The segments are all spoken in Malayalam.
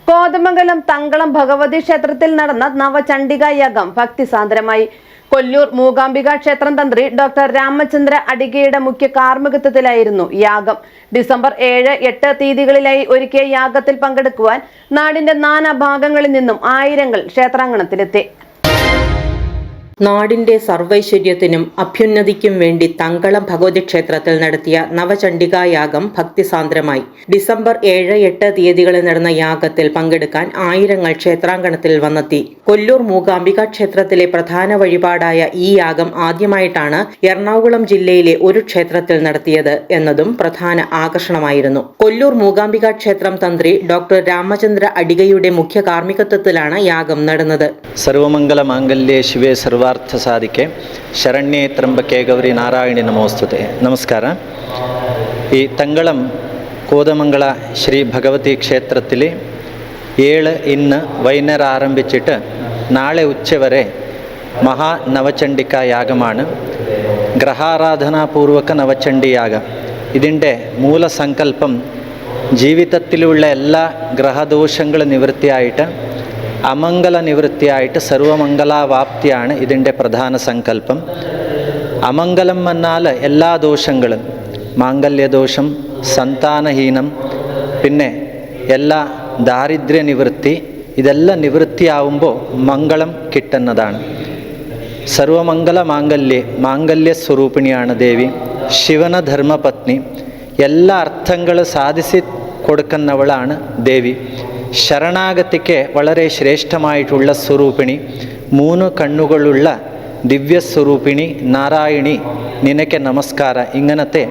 കോതമംഗലം തങ്കളം ഭഗവതി ക്ഷേത്രത്തിൽ നടന്ന നവചണ്ഡികാ യാഗം ഭക്തിസാന്ദ്രമായി. കൊല്ലൂർ മൂകാംബിക ക്ഷേത്രം തന്ത്രി ഡോക്ടർ രാമചന്ദ്ര അടികയുടെ മുഖ്യ കാർമ്മികത്വത്തിലായിരുന്നു യാഗം. ഡിസംബർ 7, 8 തീയതികളിലായി ഒരുക്കിയ യാഗത്തിൽ പങ്കെടുക്കുവാൻ നാടിന്റെ നാനാഭാഗങ്ങളിൽ നിന്നും ആയിരങ്ങൾ ക്ഷേത്രാങ്കണത്തിലെത്തി. നാടിന്റെ സർവൈശ്വര്യത്തിനും അഭ്യുന്നതിക്കും വേണ്ടി തങ്കളം ഭഗവതി ക്ഷേത്രത്തിൽ നടത്തിയ നവചണ്ഡികാ യാഗം ഭക്തിസാന്ദ്രമായി. ഡിസംബർ 7, 8 തീയതികളിൽ നടന്ന യാഗത്തിൽ പങ്കെടുക്കാൻ ആയിരങ്ങൾ ക്ഷേത്രാങ്കണത്തിൽ വന്നെത്തി. കൊല്ലൂർ മൂകാംബിക ക്ഷേത്രത്തിലെ പ്രധാന വഴിപാടായ ഈ യാഗം ആദ്യമായിട്ടാണ് എറണാകുളം ജില്ലയിലെ ഒരു ക്ഷേത്രത്തിൽ നടത്തിയത് എന്നതും പ്രധാന ആകർഷണമായിരുന്നു. കൊല്ലൂർ മൂകാംബിക ക്ഷേത്രം തന്ത്രി ഡോക്ടർ രാമചന്ദ്ര അടികയുടെ മുഖ്യ കാർമ്മികത്വത്തിലാണ് യാഗം നടന്നത്. സർവമംഗല മാംഗല്യേ ശിവേ സർവാർത്ഥ സാധിക്കെ ശരണ്യേ ത്രംബകേ ഗൗരി നാരായണി നമോസ്തുതേ. നമസ്കാരം. ഈ തങ്കളം കോതമംഗല ശ്രീ ഭഗവതി ക്ഷേത്രത്തിൽ 7 ഇന്ന് വൈകുന്നേരം ആരംഭിച്ചിട്ട് നാളെ ഉച്ചവരെ മഹാ നവചണ്ഡികാ യാഗമാണ്. ഗ്രഹാരാധനാപൂർവക നവചണ്ഡി യാഗം. ഇതിൻ്റെ മൂലസങ്കല്പം ജീവിതത്തിലുള്ള എല്ലാ ഗ്രഹദോഷങ്ങൾ നിവൃത്തിയായിട്ട് അമംഗല നിവൃത്തിയായിട്ട് സർവമംഗലാവാപ്തിയാണ് ഇതിൻ്റെ പ്രധാന സങ്കല്പം. അമംഗലം എന്നാൽ എല്ലാ ദോഷങ്ങളും, മാംഗല്യദോഷം, സന്താനഹീനം, പിന്നെ എല്ലാ ദാരിദ്ര്യ നിവൃത്തി, ഇതെല്ലാം നിവൃത്തിയാവുമ്പോൾ മംഗളം കിട്ടുന്നതാണ്. സർവമംഗല മാംഗല്യ സ്വരൂപിണിയാണ് ദേവി. ശിവന ധർമ്മപത്നി. എല്ലാ അർത്ഥങ്ങളും സാധിച്ചു കൊടുക്കുന്നവളാണ് ദേവി. ശരണാഗതിക്ക് വളരെ ശ്രേഷ്ഠമായിട്ടുള്ള സ്വരൂപിണി, 3 കണ്ണുകളുള്ള ദിവ്യസ്വരൂപിണി നാരായണി, നിനക്ക് നമസ്കാര. ഇങ്ങനത്തെ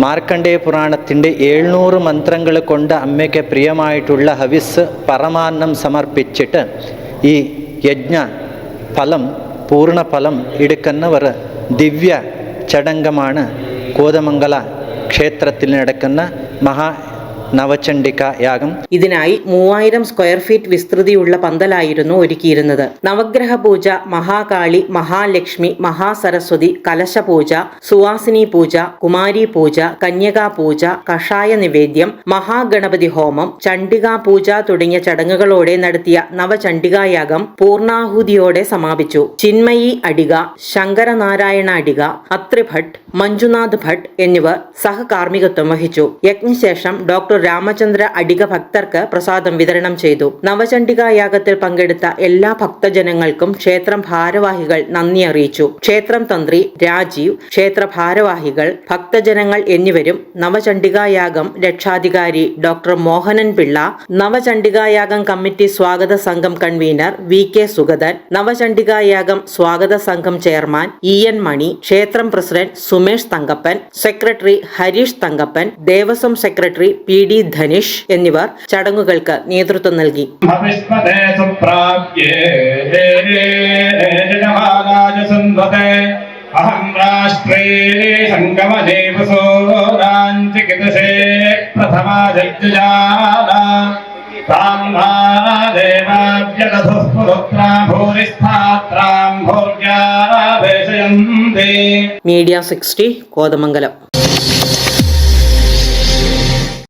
മാർക്കണ്ഡേയ പുരാണത്തിൻ്റെ 700 മന്ത്രങ്ങൾ കൊണ്ട് അമ്മയ്ക്ക് പ്രിയമായിട്ടുള്ള ഹവിസ് പരമാന്നം സമർപ്പിച്ചിട്ട് ഈ യജ്ഞ ഫലം പൂർണ്ണ ഫലം എടുക്കുന്നവർ ദിവ്യ ചടങ്ങമാണ് കോതമംഗല ക്ഷേത്രത്തിൽ നടക്കുന്ന മഹാ നവചണ്ഡികാ യാഗം. ഇതിനായി 3000 സ്ക്വയർ ഫീറ്റ് വിസ്തൃതിയുള്ള പന്തലായിരുന്നു ഒരുക്കിയിരുന്നത്. നവഗ്രഹ പൂജ, മഹാകാളി, മഹാലക്ഷ്മി, മഹാസരസ്വതി, കലശപൂജ, സുവാസിനി പൂജ, കുമാരി പൂജ, കന്യകാ പൂജ, കഷായ നിവേദ്യം, മഹാഗണപതി ഹോമം, ചണ്ഡികാ പൂജ തുടങ്ങിയ ചടങ്ങുകളോടെ നടത്തിയ നവചണ്ഡികാ യാഗം പൂർണാഹുതിയോടെ സമാപിച്ചു. ചിന്മയി അടിക, ശങ്കരനാരായണ അടിക, അത്രി ഭട്ട്, മഞ്ജുനാഥ് ഭട്ട് എന്നിവർ സഹകാർമ്മികത്വം വഹിച്ചു. യജ്ഞശേഷം ഡോക്ടർ രാമചന്ദ്ര അടിക ഭക്തർക്ക് പ്രസാദം വിതരണം ചെയ്തു. നവചണ്ഡികാ യാഗത്തിൽ പങ്കെടുത്ത എല്ലാ ഭക്തജനങ്ങൾക്കും ക്ഷേത്രം ഭാരവാഹികൾ നന്ദി അറിയിച്ചു. ക്ഷേത്രം തന്ത്രി രാജീവ്, ക്ഷേത്ര ഭാരവാഹികൾ, ഭക്തജനങ്ങൾ എന്നിവരും നവചണ്ഡികാ യാഗം രക്ഷാധികാരി ഡോക്ടർ മോഹനൻ പിള്ള, നവചണ്ഡികാ യാഗം കമ്മിറ്റി സ്വാഗത സംഘം കൺവീനർ VK സുഗതൻ, നവചണ്ഡികാ യാഗം സ്വാഗത സംഘം ചെയർമാൻ EN മണി, ക്ഷേത്രം president Sumesh Thankappan, secretary Harish Thankappan, Devaswom secretary PD ധനിഷ് എന്നിവർ ചടങ്ങുകൾക്ക് നേതൃത്വം നൽകി. അഹം രാഷ്ട്രേ സംഗമദേവസോരാഞ്ചികിതസേ പ്രഥമാജഗ്ജാല മീഡിയ 60 കോതമംഗലം.